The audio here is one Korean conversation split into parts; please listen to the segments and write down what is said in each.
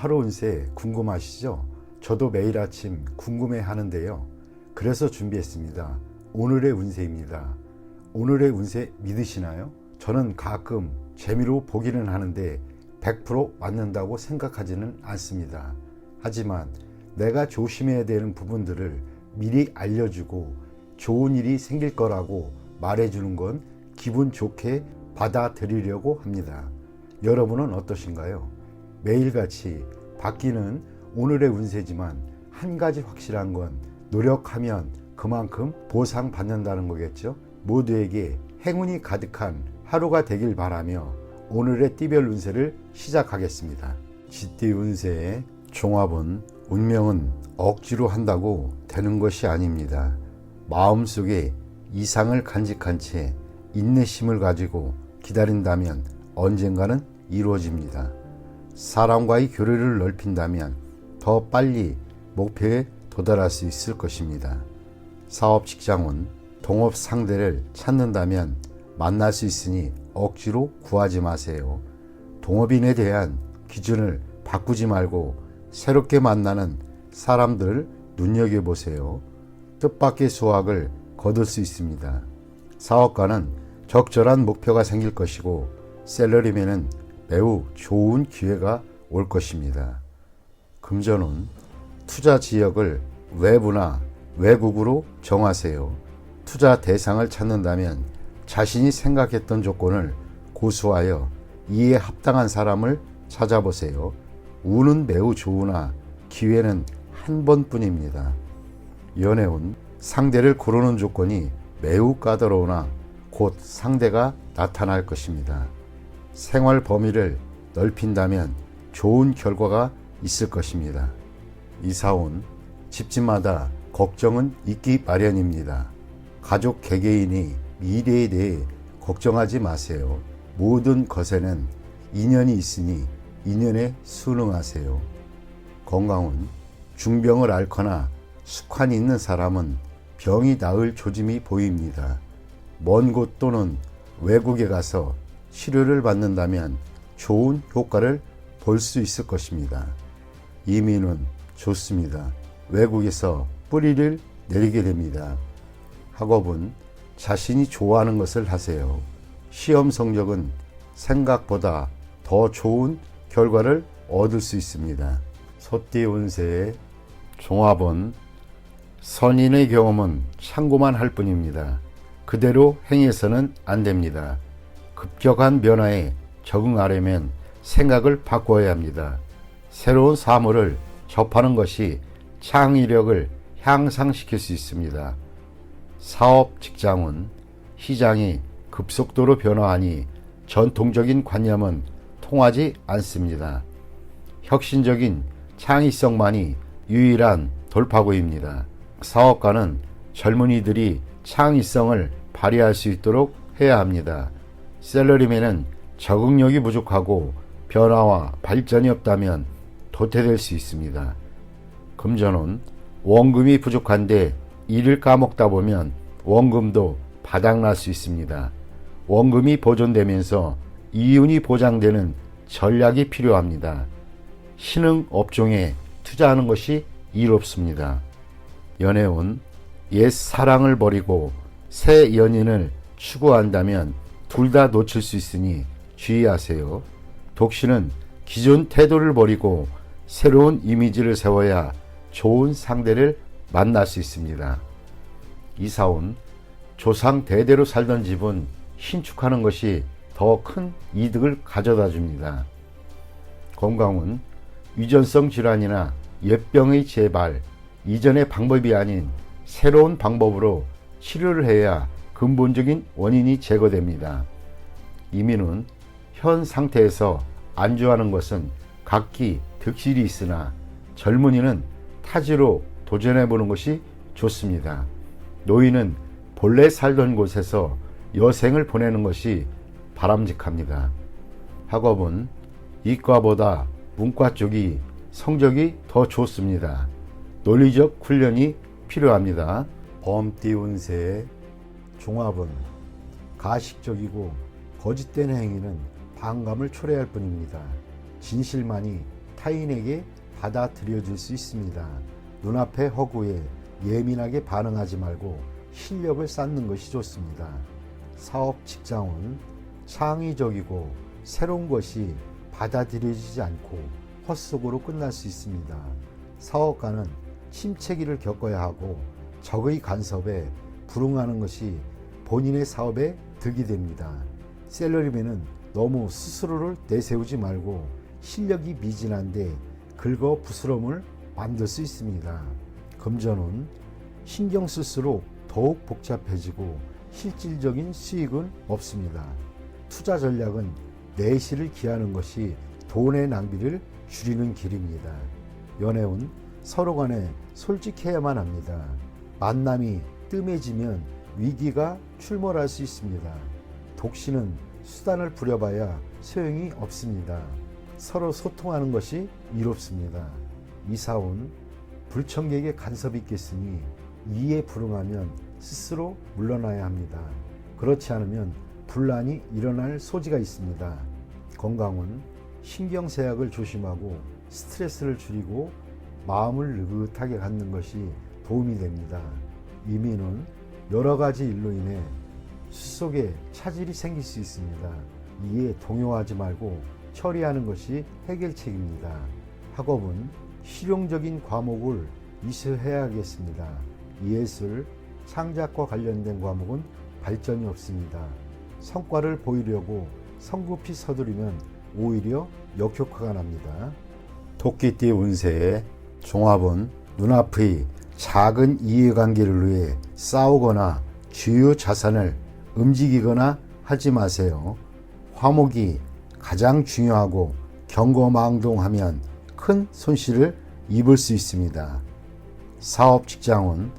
하루 운세 궁금하시죠? 저도 매일 아침 궁금해 하는데요. 그래서 준비했습니다. 오늘의 운세입니다. 오늘의 운세 믿으시나요? 저는 가끔 재미로 보기는 하는데 100% 맞는다고 생각하지는 않습니다. 하지만 내가 조심해야 되는 부분들을 미리 알려주고 좋은 일이 생길 거라고 말해주는 건 기분 좋게 받아들이려고 합니다. 여러분은 어떠신가요? 매일같이 바뀌는 오늘의 운세지만 한 가지 확실한 건 노력하면 그만큼 보상받는다는 거겠죠. 모두에게 행운이 가득한 하루가 되길 바라며 오늘의 띠별 운세를 시작하겠습니다. 쥐띠 운세의 종합은 운명은 억지로 한다고 되는 것이 아닙니다. 마음속에 이상을 간직한 채 인내심을 가지고 기다린다면 언젠가는 이루어집니다. 사람과의 교류를 넓힌다면 더 빨리 목표에 도달할 수 있을 것입니다. 사업 직장은 동업 상대를 찾는다면 만날 수 있으니 억지로 구하지 마세요. 동업인에 대한 기준을 바꾸지 말고 새롭게 만나는 사람들을 눈여겨보세요. 뜻밖의 수확을 거둘 수 있습니다. 사업가는 적절한 목표가 생길 것이고 샐러리맨은 매우 좋은 기회가 올 것입니다. 금전운, 투자 지역을 외부나 외국으로 정하세요. 투자 대상을 찾는다면 자신이 생각했던 조건을 고수하여 이에 합당한 사람을 찾아보세요. 운은 매우 좋으나 기회는 한 번뿐입니다. 연애운, 상대를 고르는 조건이 매우 까다로우나 곧 상대가 나타날 것입니다. 생활 범위를 넓힌다면 좋은 결과가 있을 것입니다. 이사운, 집집마다 걱정은 있기 마련입니다. 가족 개개인이 미래에 대해 걱정하지 마세요. 모든 것에는 인연이 있으니 인연에 순응하세요. 건강은 중병을 앓거나 숙환이 있는 사람은 병이 나을 조짐이 보입니다. 먼 곳 또는 외국에 가서 치료를 받는다면 좋은 효과를 볼 수 있을 것입니다. 이민은 좋습니다. 외국에서 뿌리를 내리게 됩니다. 학업은 자신이 좋아하는 것을 하세요. 시험 성적은 생각보다 더 좋은 결과를 얻을 수 있습니다. 소띠 운세의 종합은 선인의 경험은 참고만 할 뿐입니다. 그대로 행해서는 안 됩니다. 급격한 변화에 적응하려면 생각을 바꿔야 합니다. 새로운 사물을 접하는 것이 창의력을 향상시킬 수 있습니다. 사업 직장은 시장이 급속도로 변화하니 전통적인 관념은 통하지 않습니다. 혁신적인 창의성만이 유일한 돌파구입니다. 사업가는 젊은이들이 창의성을 발휘할 수 있도록 해야 합니다. 샐러리맨은 적응력이 부족하고 변화와 발전이 없다면 도태될 수 있습니다. 금전은 원금이 부족한데 일을 까먹다 보면 원금도 바닥날 수 있습니다. 원금이 보존되면서 이윤이 보장되는 전략이 필요합니다. 신흥 업종에 투자하는 것이 이롭습니다. 연애운, 옛 사랑을 버리고 새 연인을 추구한다면 둘 다 놓칠 수 있으니 주의하세요. 독신은 기존 태도를 버리고 새로운 이미지를 세워야 좋은 상대를 만날 수 있습니다. 이사운, 조상 대대로 살던 집은 신축하는 것이 더 큰 이득을 가져다 줍니다. 건강은 유전성 질환이나 옛병의 재발, 이전의 방법이 아닌 새로운 방법으로 치료를 해야 근본적인 원인이 제거됩니다. 이민은 현 상태에서 안주하는 것은 각기 득실이 있으나 젊은이는 타지로 도전해보는 것이 좋습니다. 노인은 본래 살던 곳에서 여생을 보내는 것이 바람직합니다. 학업은 이과보다 문과 쪽이 성적이 더 좋습니다. 논리적 훈련이 필요합니다. 범띠 운세의 종합은 가식적이고 거짓된 행위는 반감을 초래할 뿐입니다. 진실만이 타인에게 받아들여질 수 있습니다. 눈앞의 허구에 예민하게 반응하지 말고 실력을 쌓는 것이 좋습니다. 사업 직장은 창의적이고 새로운 것이 받아들여지지 않고 헛속으로 끝날 수 있습니다. 사업가는 침체기를 겪어야 하고 적의 간섭에 불응하는 것이 본인의 사업에 득이 됩니다. 셀러리맨은 너무 스스로를 내세우지 말고 실력이 미진한데 긁어 부스럼을 만들 수 있습니다. 금전은 신경 쓸수록 더욱 복잡해지고 실질적인 수익은 없습니다. 투자 전략은 내실을 기하는 것이 돈의 낭비를 줄이는 길입니다. 연애운 서로 간에 솔직해야만 합니다. 만남이 뜸해지면 위기가 출몰할 수 있습니다. 독신은 수단을 부려봐야 소용이 없습니다. 서로 소통하는 것이 이롭습니다. 이사운 불청객의 간섭이 있겠으니 이에 불응하면 스스로 물러나야 합니다. 그렇지 않으면 분란이 일어날 소지가 있습니다. 건강은 신경쇠약을 조심하고 스트레스를 줄이고 마음을 느긋하게 갖는 것이 도움이 됩니다. 이민은 여러 가지 일로 인해 숫속에 차질이 생길 수 있습니다. 이에 동요하지 말고 처리하는 것이 해결책입니다. 학업은 실용적인 과목을 이수해야겠습니다. 예술, 창작과 관련된 과목은 발전이 없습니다. 성과를 보이려고 성급히 서두르면 오히려 역효과가 납니다. 토끼띠 운세의 종합은 눈앞의 작은 이해관계를 위해 싸우거나 주요 자산을 움직이거나 하지 마세요. 화목이 가장 중요하고 경거망동하면 큰 손실을 입을 수 있습니다. 사업 직장은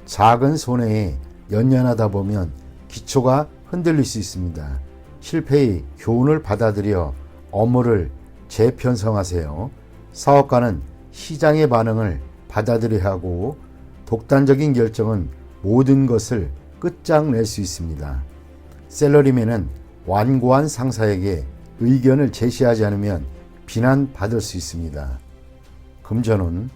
작은 손해에 연연하다 보면 기초가 흔들릴 수 있습니다. 실패의 교훈을 받아들여 업무를 재편성하세요. 사업가는 시장의 반응을 받아들여야 하고 독단적인 결정은 모든 것을 끝장낼 수 있습니다. 셀러리맨은 완고한 상사에게 의견을 제시하지 않으면 비난받을 수 있습니다. 금전은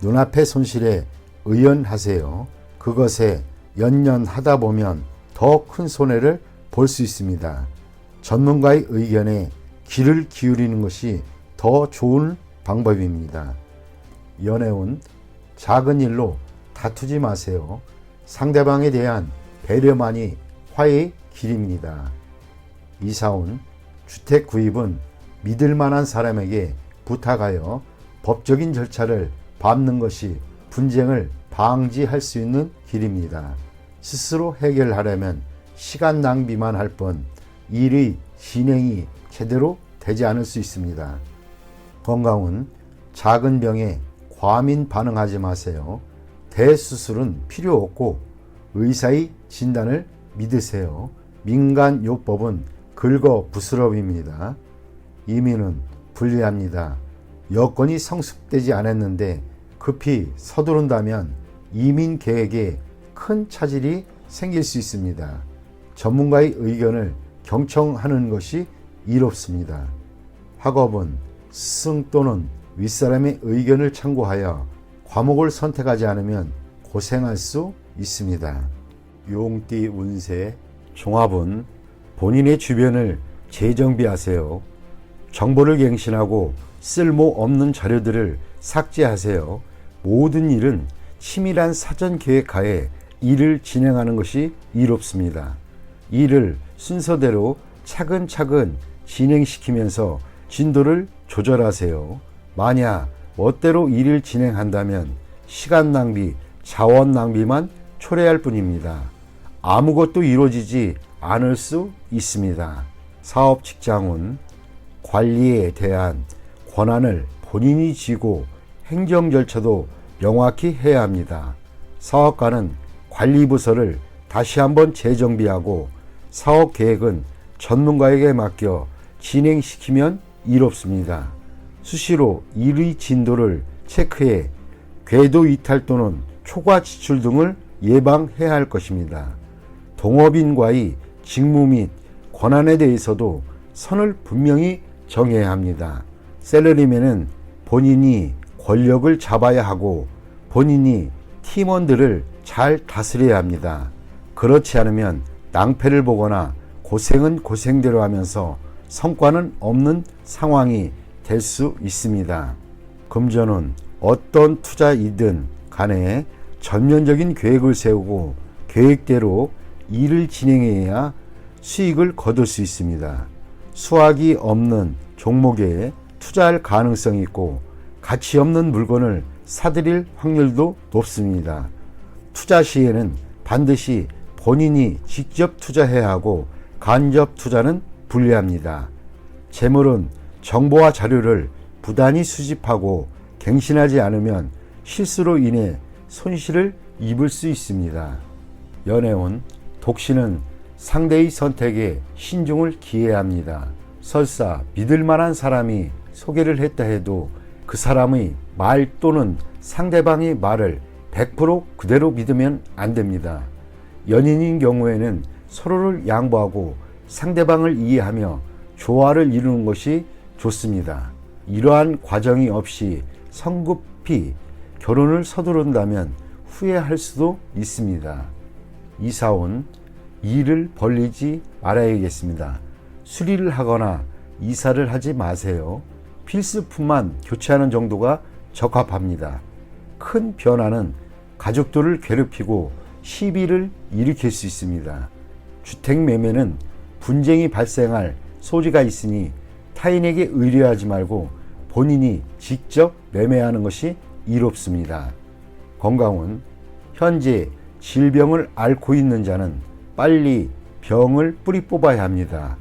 눈앞의 손실에 의연하세요. 그것에 연연하다 보면 더 큰 손해를 볼 수 있습니다. 전문가의 의견에 귀를 기울이는 것이 더 좋은 방법입니다. 연애운 작은 일로 다투지 마세요. 상대방에 대한 배려만이 화해의 길입니다. 이사운 주택 구입은 믿을 만한 사람에게 부탁하여 법적인 절차를 밟는 것이 분쟁을 방지할 수 있는 길입니다. 스스로 해결하려면 시간 낭비만 할 뿐 일의 진행이 제대로 되지 않을 수 있습니다. 건강은 작은 병에 과민 반응하지 마세요. 대수술은 필요 없고 의사의 진단을 믿으세요. 민간요법은 긁어 부스럼입니다. 이민은 불리합니다. 여건이 성숙되지 않았는데 급히 서두른다면 이민 계획에 큰 차질이 생길 수 있습니다. 전문가의 의견을 경청하는 것이 이롭습니다. 학업은 스승 또는 윗사람의 의견을 참고하여 과목을 선택하지 않으면 고생할 수 있습니다. 용띠 운세 종합은 본인의 주변을 재정비하세요. 정보를 갱신하고 쓸모없는 자료들을 삭제하세요. 모든 일은 치밀한 사전 계획하에 일을 진행하는 것이 이롭습니다. 일을 순서대로 차근차근 진행시키면서 진도를 조절하세요. 만약 멋대로 일을 진행한다면 시간 낭비, 자원 낭비만 초래할 뿐입니다. 아무것도 이루어지지 않을 수 있습니다. 사업 직장은 관리에 대한 권한을 본인이 쥐고 행정 절차도 명확히 해야 합니다. 사업가는 관리부서를 다시 한번 재정비하고 사업 계획은 전문가에게 맡겨 진행시키면 이롭습니다. 수시로 일의 진도를 체크해 궤도 이탈 또는 초과 지출 등을 예방해야 할 것입니다. 동업인과의 직무 및 권한에 대해서도 선을 분명히 정해야 합니다. 셀러리맨은 본인이 권력을 잡아야 하고 본인이 팀원들을 잘 다스려야 합니다. 그렇지 않으면 낭패를 보거나 고생은 고생대로 하면서 성과는 없는 상황이 될 수 있습니다. 금전은 어떤 투자이든 간에 전면적인 계획을 세우고 계획대로 일을 진행해야 수익을 거둘 수 있습니다. 수확이 없는 종목에 투자할 가능성이 있고 가치 없는 물건을 사들일 확률도 높습니다. 투자 시에는 반드시 본인이 직접 투자해야 하고 간접 투자는 불리합니다. 재물은 정보와 자료를 부단히 수집하고 갱신하지 않으면 실수로 인해 손실을 입을 수 있습니다. 연애운, 독신은 상대의 선택에 신중을 기해야 합니다. 설사 믿을 만한 사람이 소개를 했다 해도 그 사람의 말 또는 상대방의 말을 100% 그대로 믿으면 안 됩니다. 연인인 경우에는 서로를 양보하고 상대방을 이해하며 조화를 이루는 것이 좋습니다. 이러한 과정이 없이 성급히 결혼을 서두른다면 후회할 수도 있습니다. 이사온, 일을 벌리지 말아야겠습니다. 수리를 하거나 이사를 하지 마세요. 필수품만 교체하는 정도가 적합합니다. 큰 변화는 가족들을 괴롭히고 시비를 일으킬 수 있습니다. 주택 매매는 분쟁이 발생할 소지가 있으니 타인에게 의뢰하지 말고 본인이 직접 매매하는 것이 이롭습니다. 건강은 현재 질병을 앓고 있는 자는 빨리 병을 뿌리 뽑아야 합니다.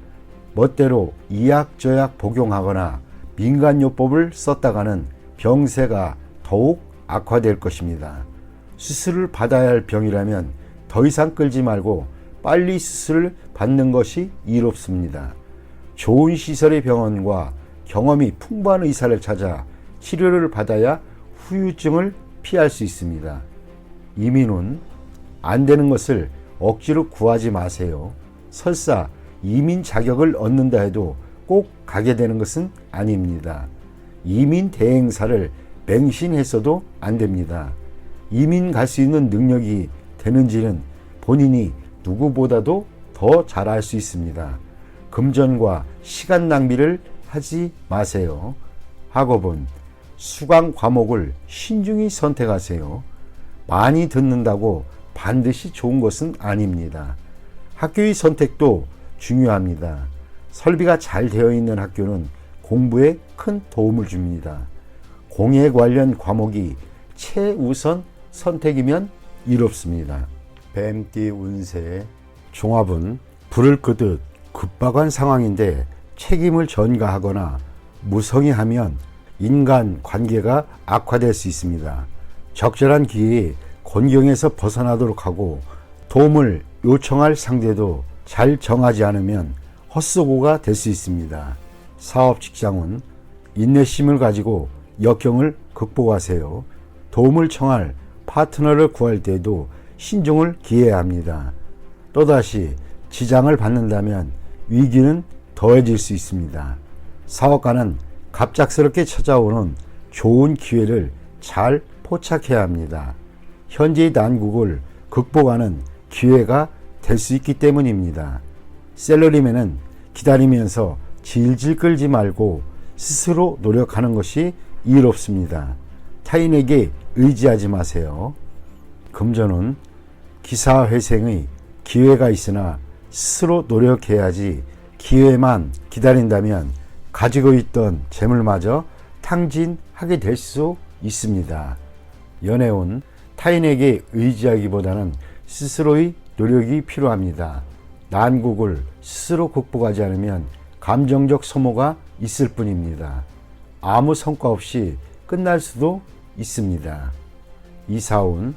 멋대로 이약저약 복용하거나 민간요법을 썼다가는 병세가 더욱 악화될 것입니다. 수술을 받아야 할 병이라면 더 이상 끌지 말고 빨리 수술을 받는 것이 이롭습니다. 좋은 시설의 병원과 경험이 풍부한 의사를 찾아 치료를 받아야 후유증을 피할 수 있습니다. 이민은 안 되는 것을 억지로 구하지 마세요. 설사 이민 자격을 얻는다 해도 꼭 가게 되는 것은 아닙니다. 이민 대행사를 맹신했어도 안 됩니다. 이민 갈 수 있는 능력이 되는지는 본인이 누구보다도 더 잘 알 수 있습니다. 금전과 시간 낭비를 하지 마세요. 학업은 수강 과목을 신중히 선택하세요. 많이 듣는다고 반드시 좋은 것은 아닙니다. 학교의 선택도 중요합니다. 설비가 잘 되어 있는 학교는 공부에 큰 도움을 줍니다. 공예 관련 과목이 최우선 선택이면 이롭습니다. 뱀띠 운세 종합은 불을 끄듯 급박한 상황인데 책임을 전가하거나 무성의하면 인간 관계가 악화될 수 있습니다. 적절한 기회에 곤경에서 벗어나도록 하고 도움을 요청할 상대도 잘 정하지 않으면 헛수고가 될 수 있습니다. 사업 직장은 인내심을 가지고 역경을 극복하세요. 도움을 청할 파트너를 구할 때에도 신중을 기해야 합니다. 또다시 지장을 받는다면 위기는 더해질 수 있습니다. 사업가는 갑작스럽게 찾아오는 좋은 기회를 잘 포착해야 합니다. 현재의 난국을 극복하는 기회가 될 수 있기 때문입니다. 샐러리맨은 기다리면서 질질 끌지 말고 스스로 노력하는 것이 이롭습니다. 타인에게 의지하지 마세요. 금전은 기사회생의 기회가 있으나 스스로 노력해야지 기회만 기다린다면 가지고 있던 재물마저 탕진하게 될 수 있습니다. 연애운 타인에게 의지하기보다는 스스로의 노력이 필요합니다. 난국을 스스로 극복하지 않으면 감정적 소모가 있을 뿐입니다. 아무 성과 없이 끝날 수도 있습니다. 이사운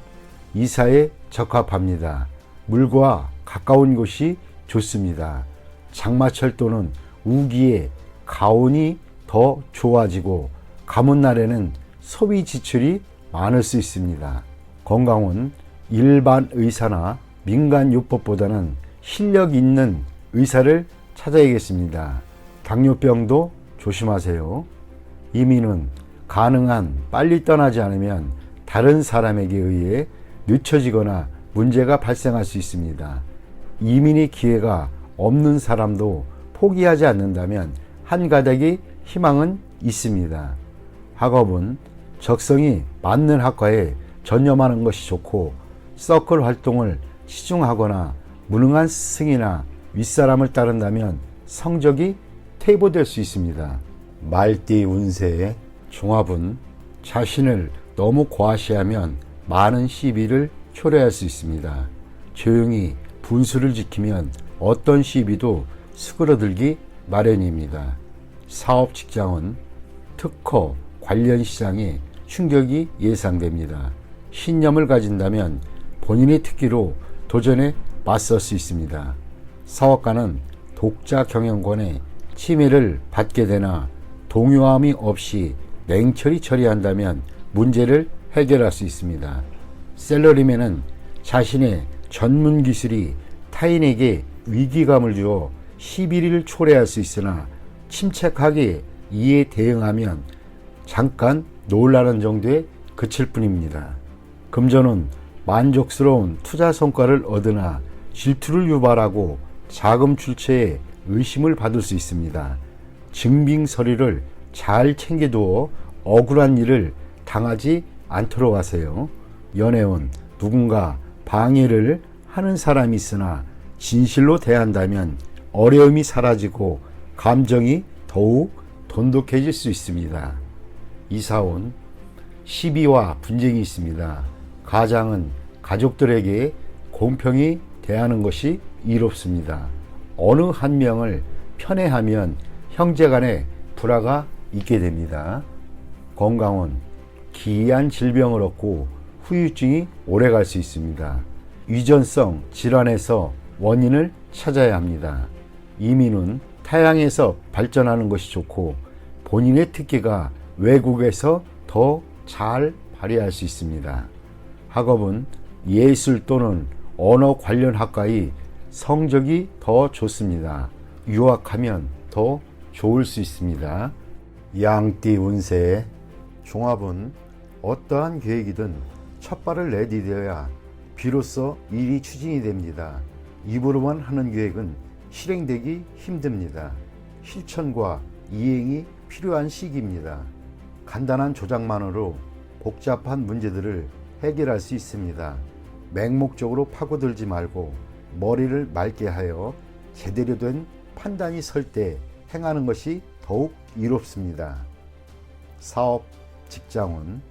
이사에 적합합니다. 물과 가까운 곳이 좋습니다. 장마철 또는 우기에 가온이 더 좋아지고 가문날에는 소비 지출이 많을 수 있습니다. 건강은 일반 의사나 민간요법보다는 실력 있는 의사를 찾아야겠습니다. 당뇨병도 조심하세요. 이민은 가능한 빨리 떠나지 않으면 다른 사람에게 의해 늦춰지거나 문제가 발생할 수 있습니다. 이민의 기회가 없는 사람도 포기하지 않는다면 한 가닥의 희망은 있습니다. 학업은 적성이 맞는 학과에 전념하는 것이 좋고, 서클 활동을 치중하거나 무능한 스승이나 윗사람을 따른다면 성적이 퇴보될 수 있습니다. 말띠 운세의 종합은 자신을 너무 과시하면 많은 시비를 초래할 수 있습니다. 조용히 분수를 지키면 어떤 시비도 수그러들기 마련입니다. 사업 직장은 특허 관련 시장에 충격이 예상됩니다. 신념을 가진다면 본인의 특기로 도전에 맞설 수 있습니다. 사업가는 독자 경영권의 침해를 받게 되나 동요함이 없이 냉철히 처리한다면 문제를 해결할 수 있습니다. 셀러리맨은 자신의 전문 기술이 타인에게 위기감을 주어 시비를 초래할 수 있으나 침착하게 이에 대응하면 잠깐 놀라는 정도에 그칠 뿐입니다. 금전은 만족스러운 투자 성과를 얻으나 질투를 유발하고 자금 출처에 의심을 받을 수 있습니다. 증빙 서류를 잘 챙겨두어 억울한 일을 당하지 않도록 하세요. 연애운 누군가 방해를 하는 사람이 있으나 진실로 대한다면 어려움이 사라지고 감정이 더욱 돈독해질 수 있습니다. 이사온 시비와 분쟁이 있습니다. 가장은 가족들에게 공평히 대하는 것이 이롭습니다. 어느 한 명을 편애하면 형제간의 불화가 있게 됩니다. 건강은 기이한 질병을 얻고 후유증이 오래갈 수 있습니다. 유전성 질환에서 원인을 찾아야 합니다. 이민은 타향에서 발전하는 것이 좋고 본인의 특기가 외국에서 더 잘 발휘할 수 있습니다. 학업은 예술 또는 언어 관련 학과의 성적이 더 좋습니다. 유학하면 더 좋을 수 있습니다. 양띠 운세 종합은 어떠한 계획이든 첫 발을 내디뎌야 비로소 일이 추진이 됩니다. 입으로만 하는 계획은 실행되기 힘듭니다. 실천과 이행이 필요한 시기입니다. 간단한 조작만으로 복잡한 문제들을 해결할 수 있습니다. 맹목적으로 파고들지 말고 머리를 맑게 하여 제대로 된 판단이 설 때 행하는 것이 더욱 이롭습니다. 사업, 직장은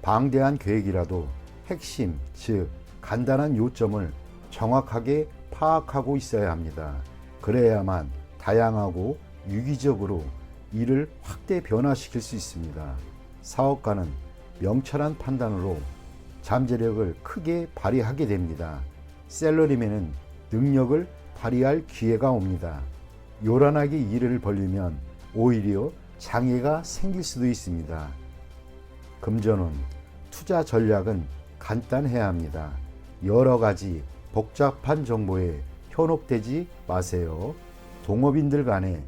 방대한 계획이라도 핵심, 즉 간단한 요점을 정확하게 파악하고 있어야 합니다. 그래야만 다양하고 유기적으로 일을 확대 변화시킬 수 있습니다. 사업가는 명철한 판단으로 잠재력을 크게 발휘하게 됩니다. 셀러리맨은 능력을 발휘할 기회가 옵니다. 요란하게 일을 벌리면 오히려 장애가 생길 수도 있습니다. 금전은 투자 전략은 간단해야 합니다. 여러 가지 복잡한 정보에 현혹되지 마세요. 동업인들 간에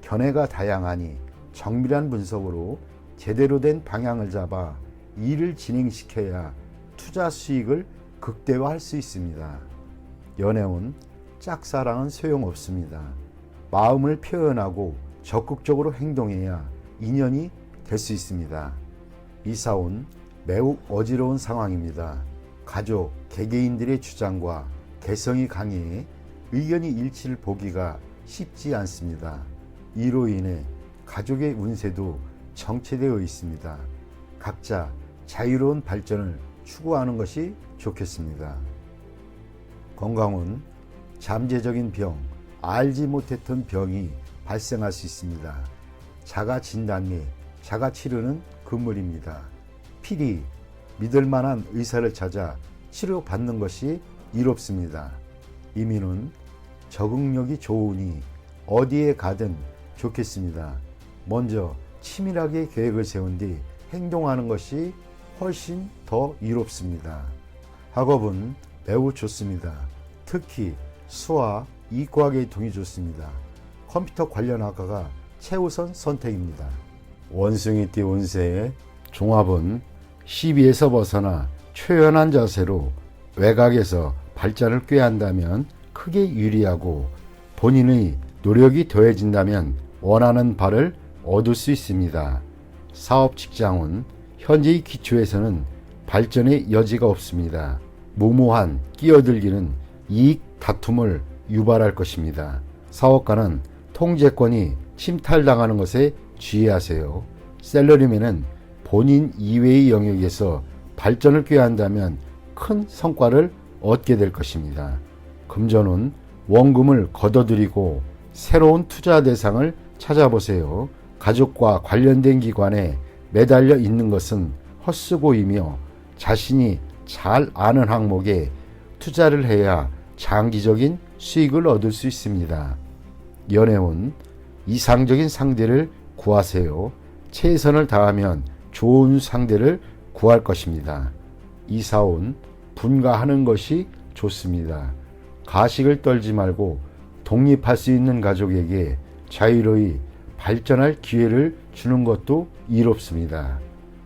견해가 다양하니 정밀한 분석으로 제대로 된 방향을 잡아 일을 진행시켜야 투자 수익을 극대화할 수 있습니다. 연애운 짝사랑은 소용없습니다. 마음을 표현하고 적극적으로 행동해야 인연이 될 수 있습니다. 이사온 매우 어지러운 상황입니다. 가족, 개개인들의 주장과 개성이 강해 의견이 일치를 보기가 쉽지 않습니다. 이로 인해 가족의 운세도 정체되어 있습니다. 각자 자유로운 발전을 추구하는 것이 좋겠습니다. 건강은 잠재적인 병, 알지 못했던 병이 발생할 수 있습니다. 자가 진단 및 자가 치료는 금물입니다. 필히 믿을 만한 의사를 찾아 치료받는 것이 이롭습니다. 이민은 적응력이 좋으니 어디에 가든 좋겠습니다. 먼저 치밀하게 계획을 세운 뒤 행동하는 것이 훨씬 더 이롭습니다. 학업은 매우 좋습니다. 특히 수와 이과계통이 좋습니다. 컴퓨터 관련 학과가 최우선 선택입니다. 원숭이띠 운세의 종합은 시비에서 벗어나 초연한 자세로 외곽에서 발전을 꾀한다면 크게 유리하고 본인의 노력이 더해진다면 원하는 바를 얻을 수 있습니다. 사업 직장은 현재의 기초에서는 발전의 여지가 없습니다. 무모한 끼어들기는 이익 다툼을 유발할 것입니다. 사업가는 통제권이 침탈당하는 것에 주의하세요. 셀러리맨은 본인 이외의 영역에서 발전을 꾀한다면 큰 성과를 얻게 될 것입니다. 금전은 원금을 걷어들이고 새로운 투자 대상을 찾아보세요. 가족과 관련된 기관에 매달려 있는 것은 헛수고이며 자신이 잘 아는 항목에 투자를 해야 장기적인 수익을 얻을 수 있습니다. 연애운 이상적인 상대를 구하세요. 최선을 다하면 좋은 상대를 구할 것입니다. 이사운 분가하는 것이 좋습니다. 가식을 떨지 말고 독립할 수 있는 가족에게 자유로이 발전할 기회를 주는 것도 이롭습니다.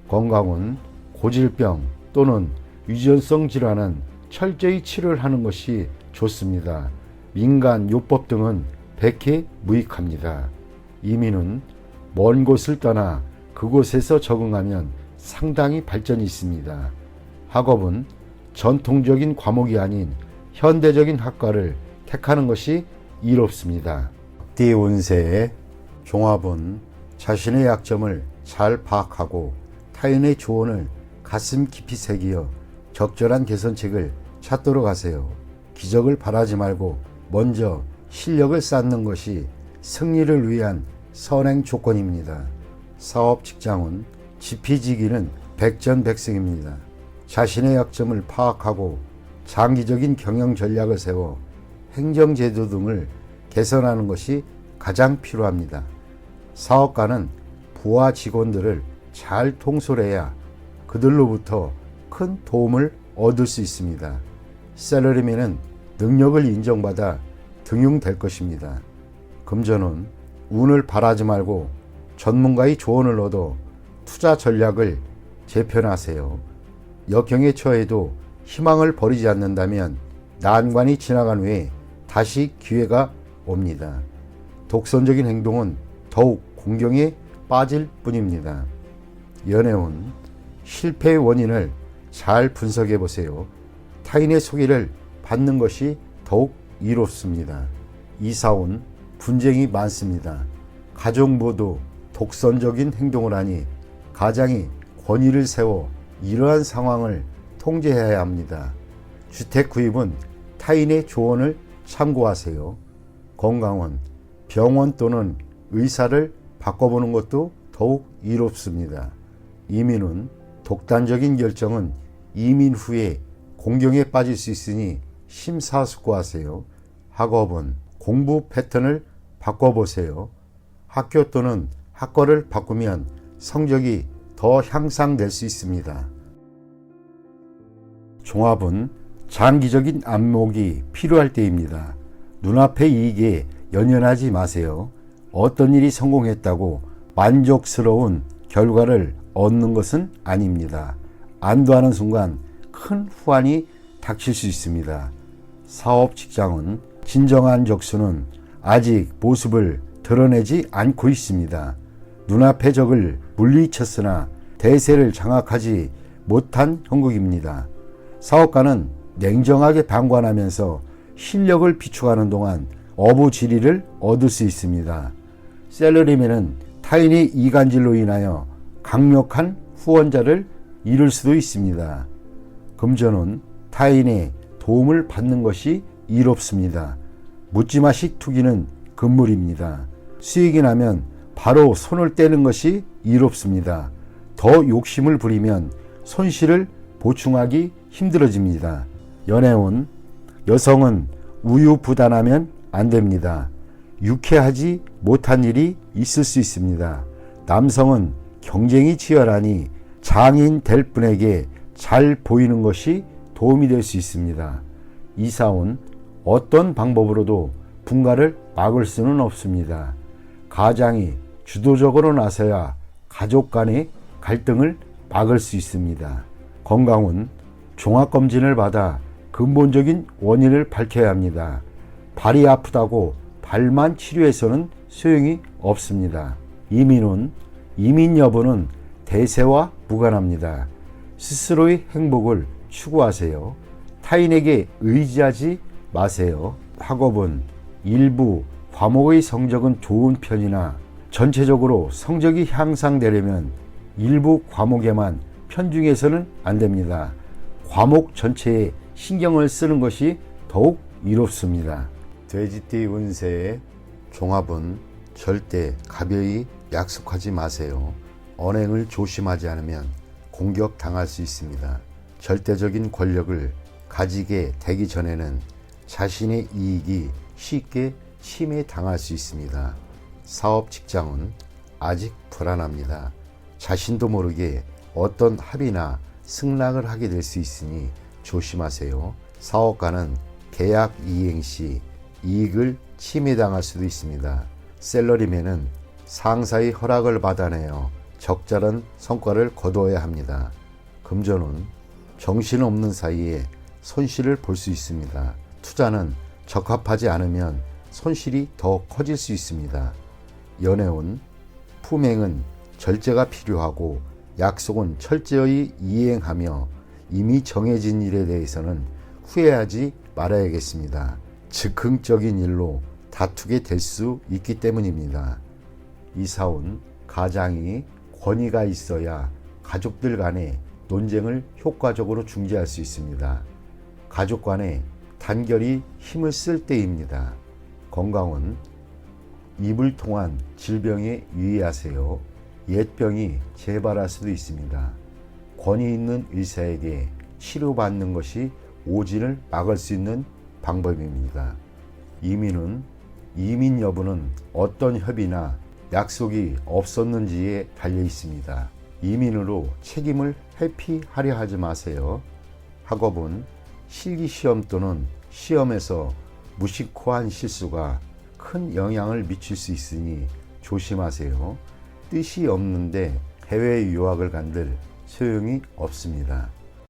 건강은 고질병 또는 유전성 질환은 철저히 치료를 하는 것이 좋습니다. 민간 요법 등은 백해 무익합니다. 이민은 먼 곳을 떠나 그곳에서 적응하면 상당히 발전이 있습니다. 학업은 전통적인 과목이 아닌 현대적인 학과를 택하는 것이 이롭습니다. 띠 운세의 종합은 자신의 약점을 잘 파악하고 타인의 조언을 가슴 깊이 새기어 적절한 개선책을 찾도록 하세요. 기적을 바라지 말고 먼저 실력을 쌓는 것이 승리를 위한 선행 조건입니다. 사업 직장은 지피지기는 백전백승입니다. 자신의 약점을 파악하고 장기적인 경영 전략을 세워 행정제도 등을 개선하는 것이 가장 필요합니다. 사업가는 부하 직원들을 잘 통솔해야 그들로부터 큰 도움을 얻을 수 있습니다. 셀러리맨은 능력을 인정받아 등용될 것입니다. 금전은 운을 바라지 말고 전문가의 조언을 얻어 투자 전략을 재편하세요. 역경에 처해도 희망을 버리지 않는다면 난관이 지나간 후에 다시 기회가 옵니다. 독선적인 행동은 더욱 공경에 빠질 뿐입니다. 연애운 실패의 원인을 잘 분석해 보세요. 타인의 소개를 받는 것이 더욱 이롭습니다. 이사운 분쟁이 많습니다. 가족 모두 독선적인 행동을 하니 가장이 권위를 세워 이러한 상황을 통제해야 합니다. 주택 구입은 타인의 조언을 참고하세요. 건강은 병원 또는 의사를 바꿔보는 것도 더욱 이롭습니다. 이민은 독단적인 결정은 이민 후에 공경에 빠질 수 있으니 심사숙고하세요. 학업은 공부 패턴을 바꿔보세요. 학교 또는 학과를 바꾸면 성적이 더 향상될 수 있습니다. 종합은 장기적인 안목이 필요할 때입니다. 눈앞의 이익에 연연하지 마세요. 어떤 일이 성공했다고 만족스러운 결과를 얻는 것은 아닙니다. 안도하는 순간 큰 후환이 닥칠 수 있습니다. 사업 직장은 진정한 적수는 아직 모습을 드러내지 않고 있습니다. 눈앞의 적을 물리쳤으나 대세를 장악하지 못한 형국입니다. 사업가는 냉정하게 방관하면서 실력을 비축하는 동안 어부지리를 얻을 수 있습니다. 셀러리맨은 타인의 이간질로 인하여 강력한 후원자를 잃을 수도 있습니다. 금전은 타인의 도움을 받는 것이 이롭습니다. 묻지마식 투기는 금물입니다. 수익이 나면 바로 손을 떼는 것이 이롭습니다. 더 욕심을 부리면 손실을 보충하기 힘들어집니다. 연애운 여성은 우유부단하면 안 됩니다. 유쾌하지 못한 일이 있을 수 있습니다. 남성은 경쟁이 치열하니 장인 될 분에게 잘 보이는 것이 도움이 될 수 있습니다. 이사운 어떤 방법으로도 분가를 막을 수는 없습니다. 가장이 주도적으로 나서야 가족 간의 갈등을 막을 수 있습니다. 건강은 종합검진을 받아 근본적인 원인을 밝혀야 합니다. 발이 아프다고 발만 치료해서는 소용이 없습니다. 이민 여부는 대세와 무관합니다. 스스로의 행복을 추구하세요. 타인에게 의지하지 마세요. 학업은 일부 과목의 성적은 좋은 편이나 전체적으로 성적이 향상되려면 일부 과목에만 편중해서는 안 됩니다. 과목 전체에 신경을 쓰는 것이 더욱 이롭습니다. 돼지띠 운세의 종합은 절대 가벼이 약속하지 마세요. 언행을 조심하지 않으면 공격당할 수 있습니다. 절대적인 권력을 가지게 되기 전에는 자신의 이익이 쉽게 침해당할 수 있습니다. 사업 직장은 아직 불안합니다. 자신도 모르게 어떤 합의나 승낙을 하게 될 수 있으니 조심하세요. 사업가는 계약 이행 시 이익을 침해당할 수도 있습니다. 셀러리맨은 상사의 허락을 받아내어 적절한 성과를 거두어야 합니다. 금전은 정신없는 사이에 손실을 볼 수 있습니다. 투자는 적합하지 않으면 손실이 더 커질 수 있습니다. 연애운 품행은 절제가 필요하고 약속은 철저히 이행하며 이미 정해진 일에 대해서는 후회하지 말아야겠습니다. 즉흥적인 일로 다투게 될 수 있기 때문입니다. 이사운 가장이 권위가 있어야 가족들 간의 논쟁을 효과적으로 중재할 수 있습니다. 가족 간의 단결이 힘을 쓸 때입니다. 건강은 입을 통한 질병에 유의하세요. 옛병이 재발할 수도 있습니다. 권위 있는 의사에게 치료받는 것이 오진을 막을 수 있는 방법입니다. 이민 여부는 어떤 협의나 약속이 없었는지에 달려 있습니다. 이민으로 책임을 회피하려 하지 마세요. 학업은 실기시험 또는 시험에서 무심코 한 실수가 큰 영향을 미칠 수 있으니 조심하세요. 뜻이 없는데 해외 유학을 간들 소용이 없습니다.